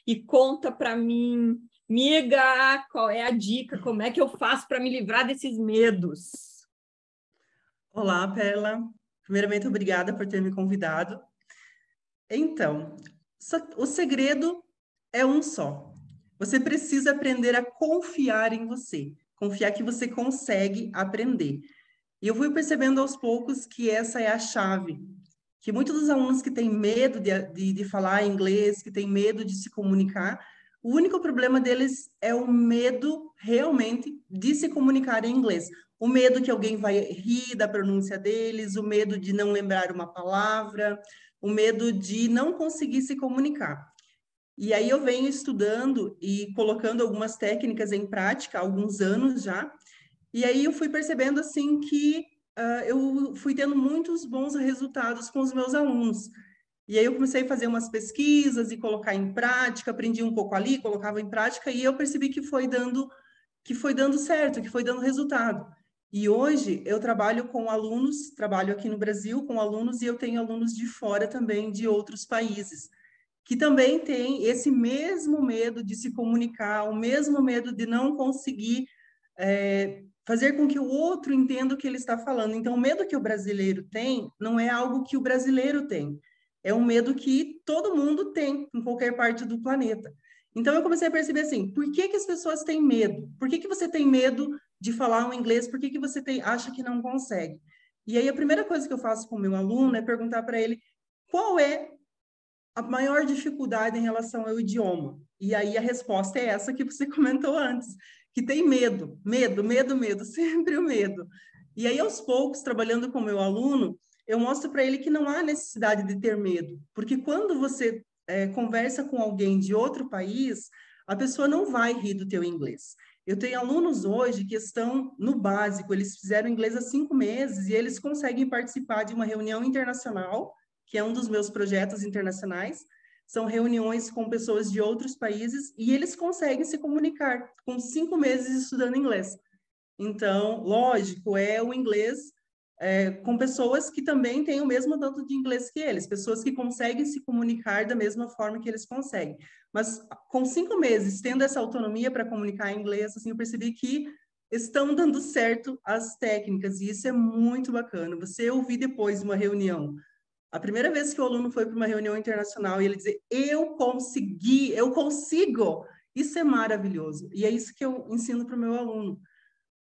e conta para mim, miga, qual é a dica, como é que eu faço para me livrar desses medos? Olá, Perla. Primeiramente, obrigada por ter me convidado. Então, o segredo é um só. Você precisa aprender a confiar em você, confiar que você consegue aprender. E eu fui percebendo aos poucos que essa é a chave, que muitos dos alunos que têm medo de falar inglês, que têm medo de se comunicar, o único problema deles é o medo realmente de se comunicar em inglês. O medo que alguém vai rir da pronúncia deles, o medo de não lembrar uma palavra, o medo de não conseguir se comunicar. E aí eu venho estudando e colocando algumas técnicas em prática há alguns anos já, e aí eu fui percebendo assim que eu fui tendo muitos bons resultados com os meus alunos. E aí eu comecei a fazer umas pesquisas e colocar em prática, aprendi um pouco ali, colocava em prática e eu percebi que foi dando certo, que foi dando resultado. E hoje eu trabalho com alunos, trabalho aqui no Brasil com alunos e eu tenho alunos de fora também, de outros países, que também têm esse mesmo medo de se comunicar, o mesmo medo de não conseguir fazer com que o outro entenda o que ele está falando. Então, o medo que o brasileiro tem não é algo que o brasileiro tem, é um medo que todo mundo tem em qualquer parte do planeta. Então, eu comecei a perceber assim, por que que as pessoas têm medo? Por que que você tem medo de falar um inglês? Por que que você acha que não consegue? E aí, a primeira coisa que eu faço com o meu aluno é perguntar para ele qual é a maior dificuldade em relação ao idioma. E aí a resposta é essa que você comentou antes, que tem medo, medo, medo, medo, sempre o medo. E aí, aos poucos, trabalhando com o meu aluno, eu mostro para ele que não há necessidade de ter medo, porque quando você conversa com alguém de outro país, a pessoa não vai rir do teu inglês. Eu tenho alunos hoje que estão no básico, eles fizeram inglês há 5 meses e eles conseguem participar de uma reunião internacional, que é um dos meus projetos internacionais. São reuniões com pessoas de outros países e eles conseguem se comunicar com 5 meses estudando inglês. Então, lógico, é o inglês com pessoas que também têm o mesmo tanto de inglês que eles, pessoas que conseguem se comunicar da mesma forma que eles conseguem. Mas com 5 meses, tendo essa autonomia para comunicar em inglês, assim, eu percebi que estão dando certo as técnicas, e isso é muito bacana. Você ouvir depois de uma reunião, a primeira vez que o aluno foi para uma reunião internacional e ele dizer, eu consegui, eu consigo, isso é maravilhoso. E é isso que eu ensino para o meu aluno,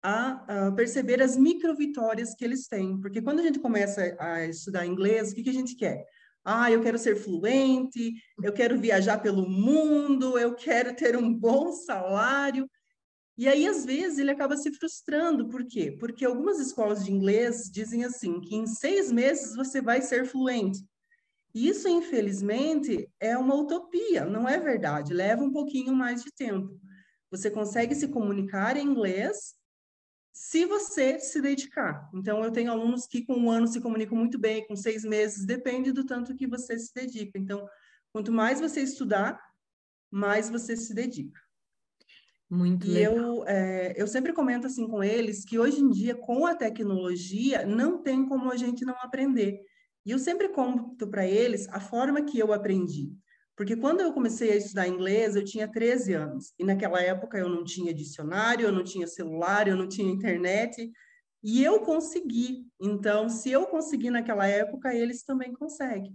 a perceber as micro-vitórias que eles têm. Porque quando a gente começa a estudar inglês, o que a gente quer? Ah, eu quero ser fluente, eu quero viajar pelo mundo, eu quero ter um bom salário. E aí, às vezes, ele acaba se frustrando. Por quê? Porque algumas escolas de inglês dizem assim, que em 6 meses você vai ser fluente. E isso, infelizmente, é uma utopia, não é verdade. Leva um pouquinho mais de tempo. Você consegue se comunicar em inglês se você se dedicar. Então, eu tenho alunos que com 1 ano se comunicam muito bem, com 6 meses, depende do tanto que você se dedica. Então, quanto mais você estudar, mais você se dedica. Muito E legal. eu sempre comento assim com eles que hoje em dia, com a tecnologia, não tem como a gente não aprender. E eu sempre conto para eles a forma que eu aprendi. Porque quando eu comecei a estudar inglês, eu tinha 13 anos. E naquela época eu não tinha dicionário, eu não tinha celular, eu não tinha internet. E eu consegui. Então, se eu consegui naquela época, eles também conseguem.